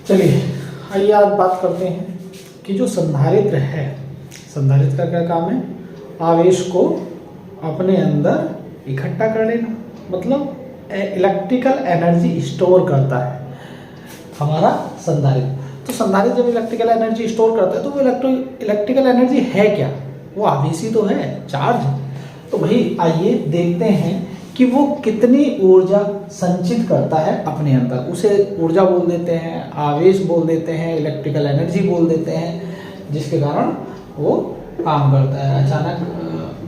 चलिए आइए आज बात करते हैं कि जो संधारित्र है, संधारित्र का क्या काम है? आवेश को अपने अंदर इकट्ठा कर लेना, मतलब इलेक्ट्रिकल एनर्जी स्टोर करता है हमारा संधारित्र। तो संधारित्र जब इलेक्ट्रिकल एनर्जी स्टोर करता है तो वो इलेक्ट्रिकल एनर्जी है क्या? वो आवेश ही तो है, चार्ज। तो भाई आइए देखते हैं कि वो कितनी ऊर्जा संचित करता है अपने अंदर। उसे ऊर्जा बोल देते हैं, आवेश बोल देते हैं, इलेक्ट्रिकल एनर्जी बोल देते हैं, जिसके कारण वो काम करता है। अचानक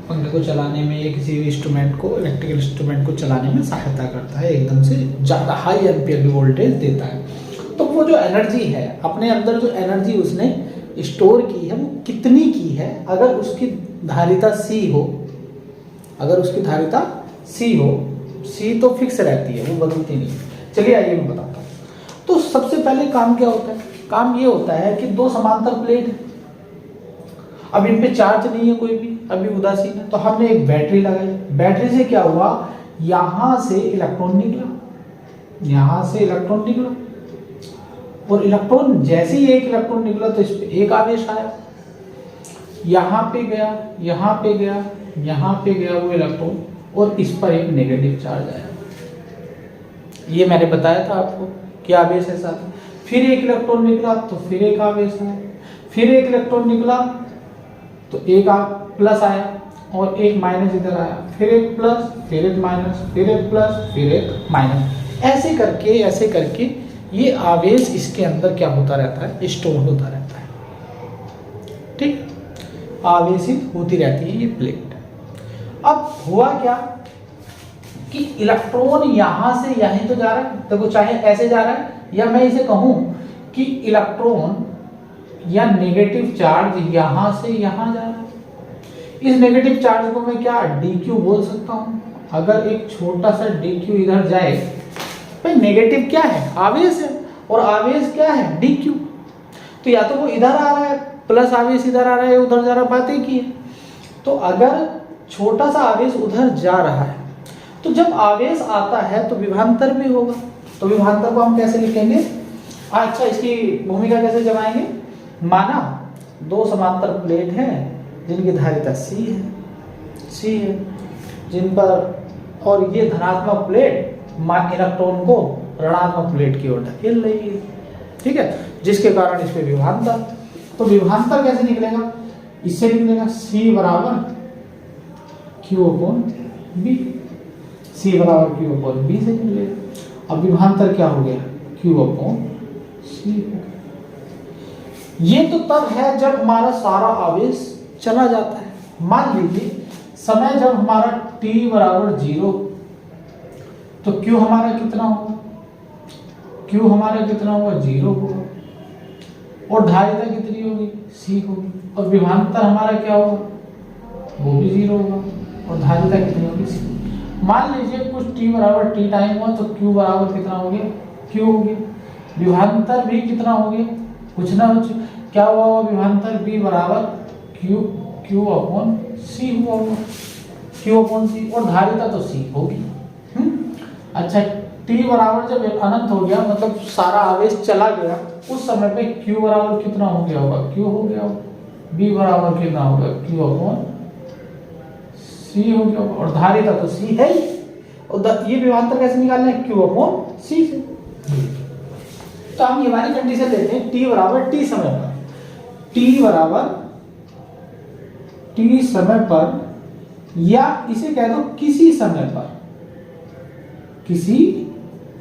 पंखे को चलाने में या किसी भी इंस्ट्रूमेंट को, इलेक्ट्रिकल इंस्ट्रूमेंट को चलाने में सहायता करता है, एकदम से ज़्यादा हाई एम्पियर की वोल्टेज देता है। तो वो जो एनर्जी है, अपने अंदर जो एनर्जी उसने स्टोर की है, वो कितनी की है? अगर उसकी धारिता C हो, अगर उसकी धारिता C हो, C तो फिक्स रहती है, वो बदलती नहीं। चलिए आइए मैं बताता हूँ। तो सबसे पहले काम क्या होता है? काम ये होता है कि दो समांतर प्लेट है, अब इन पे चार्ज नहीं है कोई भी, अभी उदासीन है, तो हमने एक बैटरी लगाई। बैटरी से क्या हुआ? यहां से इलेक्ट्रॉन निकला, यहां से इलेक्ट्रॉन निकला, और इलेक्ट्रॉन जैसे ही एक इलेक्ट्रॉन निकला तो इस पे एक आवेश आया, यहां पे गया, यहां पे गया, यहां पे गया वो इलेक्ट्रॉन, और इस पर एक नेगेटिव चार्ज आया। ये मैंने बताया था आपको कि आवेश है साथ। फिर एक इलेक्ट्रॉन निकला तो फिर एक आवेश आया, फिर एक इलेक्ट्रॉन निकला तो एक प्लस आया, और एक माइनस इधर आया, फिर एक प्लस, फिर एक माइनस, फिर एक प्लस, फिर एक माइनस। ऐसे करके ये आवेश इसके अंदर क्या होता रहता है? स्टोर होता रहता है। ठीक, आवेशित होती रहती है ये प्लेट। अब हुआ क्या कि इलेक्ट्रॉन यहां से यहीं तो जा रहा है, देखो, चाहे ऐसे जा रहा है, या मैं इसे कहूं कि इलेक्ट्रॉन या नेगेटिव चार्ज यहां से यहां जा रहा है। इस नेगेटिव चार्ज को मैं क्या dq बोल सकता हूं? अगर एक छोटा सा dq इधर जाए, भाई नेगेटिव क्या है? आवेश है, और आवेश क्या है? dq। तो या तो वो इधर आ रहा है, प्लस आवेश इधर आ रहा है, उधर जा रहा है, बात एक ही है। तो अगर छोटा सा आवेश उधर जा रहा है, तो जब आवेश आता है तो विभवांतर भी होगा। तो विभवांतर को हम कैसे लिखेंगे? अच्छा, इसकी भूमिका कैसे जमाएंगे? माना दो समांतर प्लेट हैं जिनकी धारिता C है, जिन पर, और ये धनात्मक प्लेट इलेक्ट्रॉन को ऋणात्मक प्लेट की ओर धकेल रही है, ठीक है, जिसके कारण इस पे विभवांतर। तो विभवांतर कैसे निकलेगा? इससे निकलेगा C बराबर Q/B, C बराबर Q/B से निकलेगा। अब विभवांतर क्या हो गया? Q/C। ये तो तब है जब हमारा सारा आवेश चला जाता है। मान लीजिए समय जब हमारा t बराबर 0, तो Q हमारा कितना होगा? Q हमारा कितना होगा? 0 होगा, और धारिता कितनी होगी? C होगी, और विभवांतर हमारा क्या होगा? वो भी 0 होगा, और धारिता कितनी होगी? C। मान लीजिए कुछ t बराबर t टाइम हुआ, तो Q बराबर कितना हो गया? Q हो गया। विभवांतर भी कितना हो गया? कुछ ना कुछ क्या हुआ होगा? विभवांतर B बराबर Q/C हुआ होगा, Q/C, और धारिता तो C होगी। अच्छा, t बराबर जब अनंत हो गया, मतलब सारा आवेश चला गया, उस समय पे Q बराबर कितना हो गया होगा? Q हो गया होगा। B बराबर कितना होगा? Q/C हो गया होगा, और धारिता तो C है ही। और ये विभवांतर कैसे निकालना है? Q/C से। तो हम ये वाली कंडीशन लेते हैं t बराबर t समय पर, t बराबर t समय पर, या इसे कह दो किसी समय पर, किसी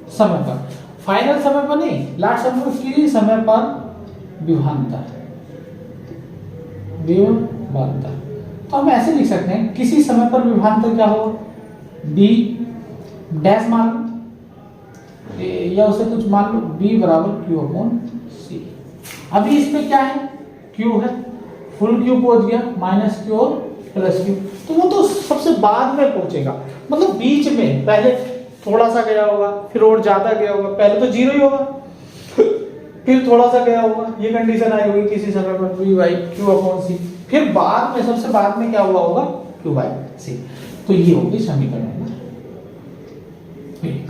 समय पर, फाइनल समय पर नहीं, लास्ट समय पर, किसी समय पर विभवांतर। तो हम ऐसे लिख सकते हैं, किसी समय पर विभवांतर क्या होगा? b डैश मान लो, या उसे कुछ मान लो, B बराबर Q/C। अभी इसमें क्या है? Q है, फुल Q पहुंच गया, माइनस Q और प्लस Q, तो वो तो सबसे बाद में पहुंचेगा, मतलब बीच में पहले थोड़ा सा गया होगा, फिर और ज्यादा गया होगा, पहले तो 0 ही होगा, फिर थोड़ा सा गया होगा, ये कंडीशन आई होगी किसी समय पर Q/C, फिर बाद में, सबसे बाद में क्या हुआ होगा? Q/C। तो ये होगी समीकरण नंबर 1,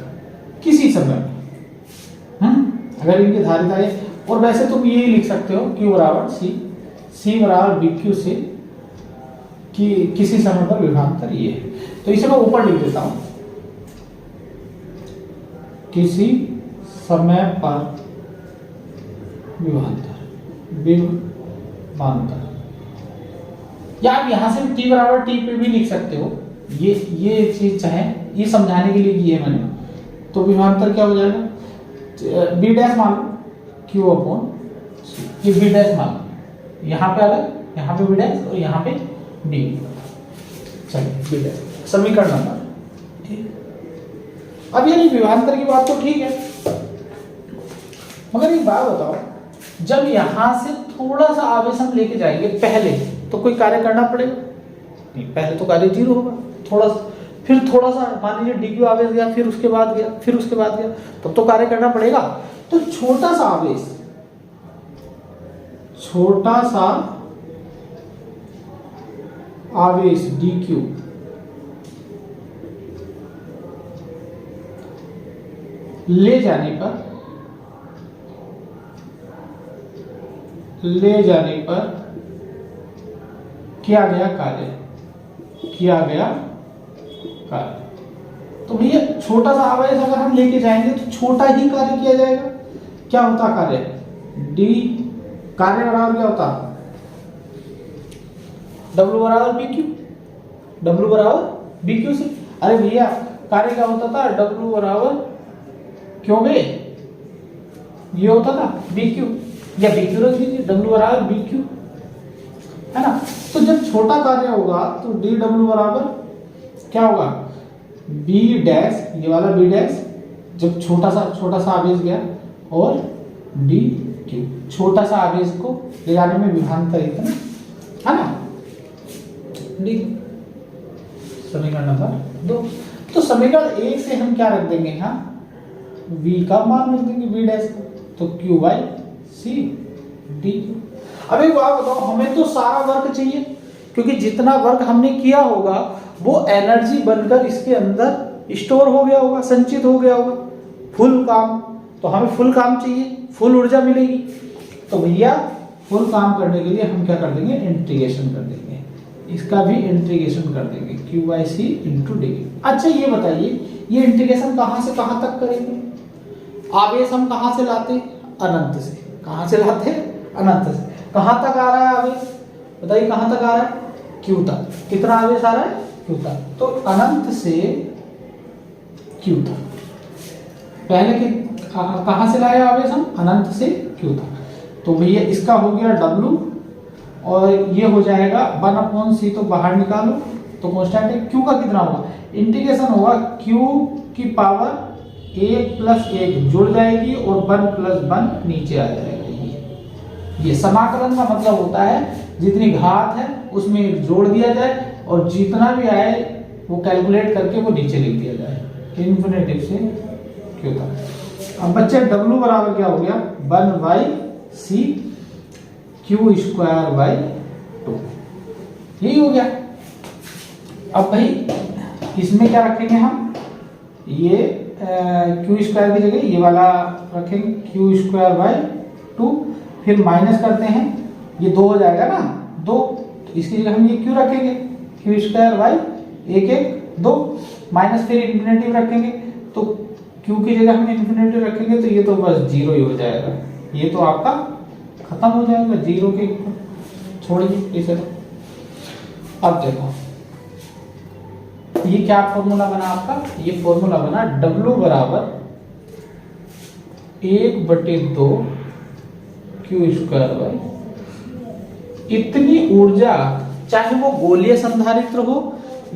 किसी समय। अगर इनकी धारिता है, और वैसे तुम ये लिख सकते हो Q बराबर C, C बराबर BQ से कि किसी समय पर विभवांतर ये है। तो इसे मैं ऊपर लिख देता हूं, किसी समय पर विभवांतर, या आप यहां से T बराबर T पे भी लिख सकते हो। ये चीज चाहे, ये समझाने के लिए की है मैंने। तो विभवांतर क्या हो जाएगा, B डैश मान लो Q अपॉन C, ये B डैश मान लो, यहाँ पे अलग, यहाँ पे B डैश और यहाँ पे D। चलिए B डैश समीकरण नंबर, अब ये विभवांतर की बात तो ठीक है, मगर एक बात बताओ, जब यहां से थोड़ा सा आवेश हम लेके जाएंगे पहले, तो कोई कार्य करना पड़ेगा नहीं, पहले तो कार्य 0 होगा, थोड़ा सा, फिर थोड़ा सा मान लीजिए dq आवेश गया, फिर उसके बाद गया, फिर उसके बाद गया, तब तो कार्य करना पड़ेगा। तो छोटा सा आवेश dq ले जाने पर किया गया कार्य। तो भैया छोटा सा आवेश अगर हम लेके जाएंगे तो छोटा ही कार्य किया जाएगा। क्या होता कार्य, d कार्य बराबर क्या होता, W बराबर BQ से। अरे भैया कार्य क्या होता था, W बराबर क्यों बे, ये होता था BQ, या BQ रख लीजिए, W बराबर BQ, है ना। तो जब छोटा कार्य होगा तो dW बराबर क्या होगा, B डैश, ये वाला B डैश, जब छोटा सा आवेश गया, और DQ, छोटा सा आवेश को ले जाने में विभवांतर इतना, है ना। समीकरण नंबर 2। तो समीकरण 1 से हम क्या रख देंगे, यहाँ V का मान रख देंगे, V डैश, तो Q बाई C DQ। अब एक बात बताओ, हमें तो सारा वर्क चाहिए, क्योंकि जितना वर्क हमने किया होगा वो एनर्जी बनकर इसके अंदर स्टोर हो गया होगा, संचित हो गया होगा, फुल काम। तो हमें फुल काम चाहिए, फुल ऊर्जा मिलेगी। तो भैया फुल काम करने के लिए हम क्या कर देंगे, इंटीग्रेशन कर देंगे, इसका भी इंटीग्रेशन कर देंगे, Q by C into D. अच्छा ये बताइए, ये इंटीग्रेशन कहां से कहां तक करेंगे, आवेश हम कहां से लाते, अनंत से। कहां से लाते, अनंत से। कहां तक आ रहा है आवेश, बताइए कहां तक आ रहा है, Q तक। कितना आवेश आ रहा है, Q तक। तो अनंत से Q तक, पहले के कहां से लाए आवेश हम, अनंत से Q तक। तो भैया इसका हो गया W, और ये हो जाएगा 1/c, तो बाहर निकालो तो कांस्टेंट है। Q का कितना होगा, इंटीग्रेशन होगा Q की पावर 1 प्लस 1 जुड़ जाएगी, और 1 प्लस 1 नीचे आ जाएगा। ये समाकलन का मतलब होता है जितनी घात है उसमें एक जोड़ दिया जाए, और जितना भी आए वो कैलकुलेट करके वो नीचे लिख दिया जाए, इन्फिनिटिव से Q तक। अब बच्चे W बराबर क्या हो गया, 1/c Q स्क्वायर बाई 2, यही हो गया। अब भाई इसमें क्या रखेंगे हम, ये Q स्क्वायर की जगह ये वाला रखेंगे, Q स्क्वायर बाई 2, फिर माइनस करते हैं, ये 2 हो जाएगा ना, 2, तो इसकी जगह हम ये Q रखेंगे, Q स्क्वायर बाई 1 1 2, माइनस फिर इन्फिनिटिव रखेंगे, तो Q की जगह हम इन्फिनिटिव रखेंगे, तो ये तो बस 0 ही हो जाएगा, ये तो आपका खत्म हो जाएगा 0 के, छोड़िए इसे। तो अब देखो ये क्या फॉर्मूला बना आपका, ये फॉर्मूला बना W बराबर 1/2 Q स्क्वायर बाई, इतनी ऊर्जा, चाहे वो गोलीय संधारित्र हो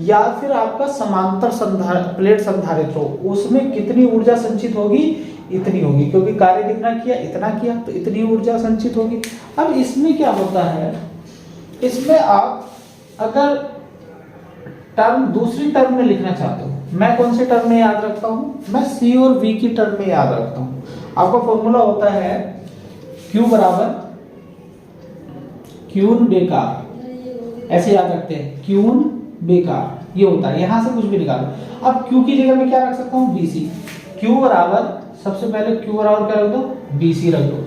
या फिर आपका समांतर प्लेट संधारित्र हो, उसमें कितनी ऊर्जा संचित होगी, इतनी होगी, क्योंकि कार्य कितना किया, इतना किया, तो इतनी ऊर्जा संचित होगी। अब इसमें क्या होता है, इसमें आप अगर टर्म दूसरी टर्म में लिखना चाहते हो, मैं कौन से टर्म में याद रखता हूं, मैं C और V की टर्म में याद रखता हूं। आपका फॉर्मूला होता है Q बराबर क्यून बेकार, ऐसे याद रखते हैं, क्यून बेकार, ये होता है, यहां से कुछ भी निकालो। अब Q की जगह में क्या रख सकता हूं, BC, Q बराबर सबसे पहले क्यू बराबर क्या रख दो, BC रख दो।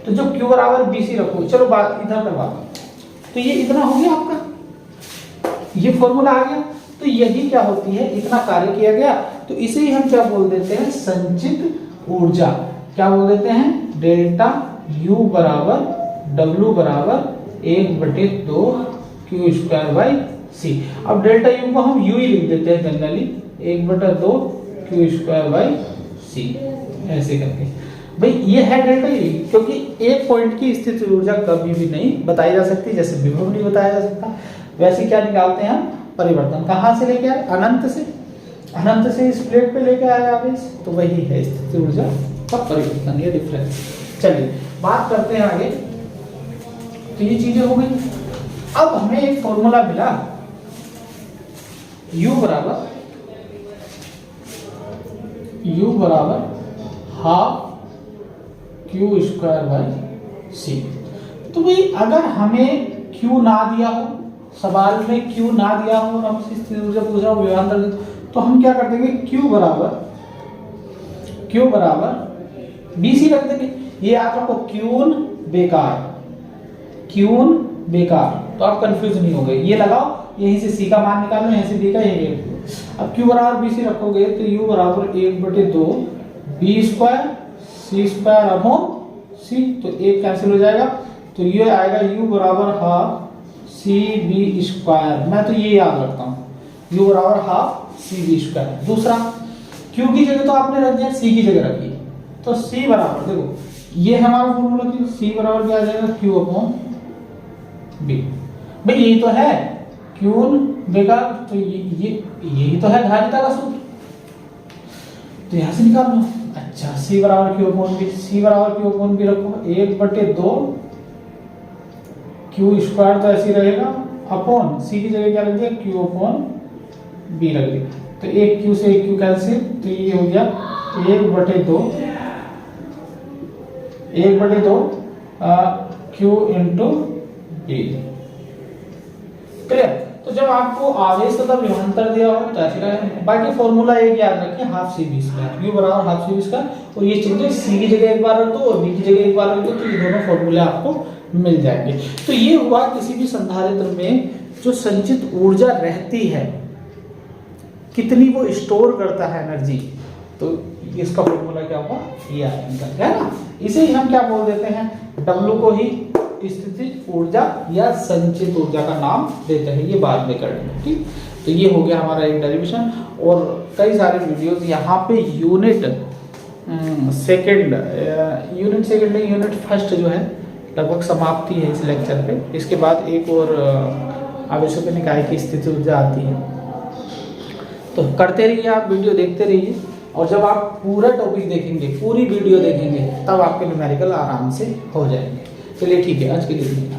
तो जो क्यू बराबर BC रखो, चलो बात इधर करवा, तो ये इतना हो गया आपका, ये फॉर्मूला आ गया। तो यही क्या होती है, इतना कार्य किया गया, तो इसे ही हम क्या बोल देते हैं, संचित ऊर्जा। क्या बोल देते हैं, डेल्टा U बराबर W बराबर 1/2 क्यू स्क्वायर बाई C। अब डेल्टा U को हम U ही लिख देते हैं generally, 1/2 Q square by C, ऐसे करके। भाई ये है डेल्टा U, क्योंकि एक पॉइंट की स्थिति ऊर्जा कभी भी नहीं बताई जा सकती, जैसे विभव नहीं बताया जा सकता, वैसे क्या निकालते हैं हम, परिवर्तन। कहाँ से लेके आए, अनंत से, अनंत से इस प्लेट पे लेके आए आवेश, तो वही है स्थिति ऊर्जा का परिवर्तन, ये डिफरेंस। चलिए बात करते हैं आगे। तो ये चीजें हो गई। अब हमें एक फॉर्मूला मिला, U बराबर half Q square by C। तो भाई अगर हमें Q ना दिया हो, सवाल में Q ना दिया हो और हमसे स्थिति ऊर्जा पूछ रहा हो विभवांतर, तो हम क्या कर देंगे, Q बराबर BC रख देंगे। ये याद रखो, क्यून बेकार, तो आप कंफ्यूज नहीं हो गए। ये लगाओ, यहीं से C का मान निकालो, यहीं से B का, यही अब Q बराबर BC रखोगे तो U बराबर 1/2 B square C square upon C, तो एक कैंसिल हो जाएगा, तो ये आएगा U बराबर हाफ CB स्क्वायर। मैं तो ये याद रखता हूँ, U बराबर हाफ CB स्क्वायर। दूसरा, Q की जगह तो आपने रख दिया, C की जगह रखी, तो C बराबर, देखो ये हमारा फॉर्मूला थी, C बराबर क्या आ जाएगा, Q अपॉन B। भाई यही तो है क्यून बेकार, तो ये यही तो है धारिता का सूत्र, तो यहां से निकाल लो। अच्छा, C बराबर Q अपॉन B, C बराबर Q अपॉन B रखो, 1/2 क्यू स्क्वायर तो ऐसे ही रहेगा, अपॉन C की जगह क्या रख दिया, Q अपॉन B रख दिया, तो एक Q से एक Q कैंसिल, तो ये हो गया 1/2 Q इंटू B। क्लियर। तो जब आपको आवेश तथा विभवांतर दिया हो तो ऐसे रहेगा। बाकी फॉर्मूला एक याद रखिए, हाफ CB स्क्वायर, U बराबर हाफ CB स्क्वायर, और ये चीजें C की जगह एक बार रख दो और B की जगह एक बार रख दो, तो ये दोनों फॉर्मूले आपको मिल जाएंगे। तो ये हुआ किसी भी संधारित्र में जो संचित ऊर्जा रहती है, कितनी वो स्टोर करता है एनर्जी, तो इसका फॉर्मूला क्या होगा, ये आएगा, है ना। इसे ही हम क्या बोल देते हैं, W को ही स्थितिज ऊर्जा या संचित ऊर्जा का नाम देते हैं, ये बाद में करेंगे, ठीक। तो ये हो गया हमारा एक डेरिवेशन, और कई सारे वीडियोस यहाँ पे यूनिट सेकंड नहीं, यूनिट फर्स्ट जो है लगभग समाप्ति है इस लेक्चर पे। इसके बाद एक और आवेशों के निकाय की स्थिति ऊर्जा आती है। तो करते रहिए, आप वीडियो देखते रहिए, और जब आप पूरा टॉपिक देखेंगे, पूरी वीडियो देखेंगे, तब आपके न्यूमेरिकल आराम से हो जाएंगे। चलिए ठीक है, आज के लिए इतना।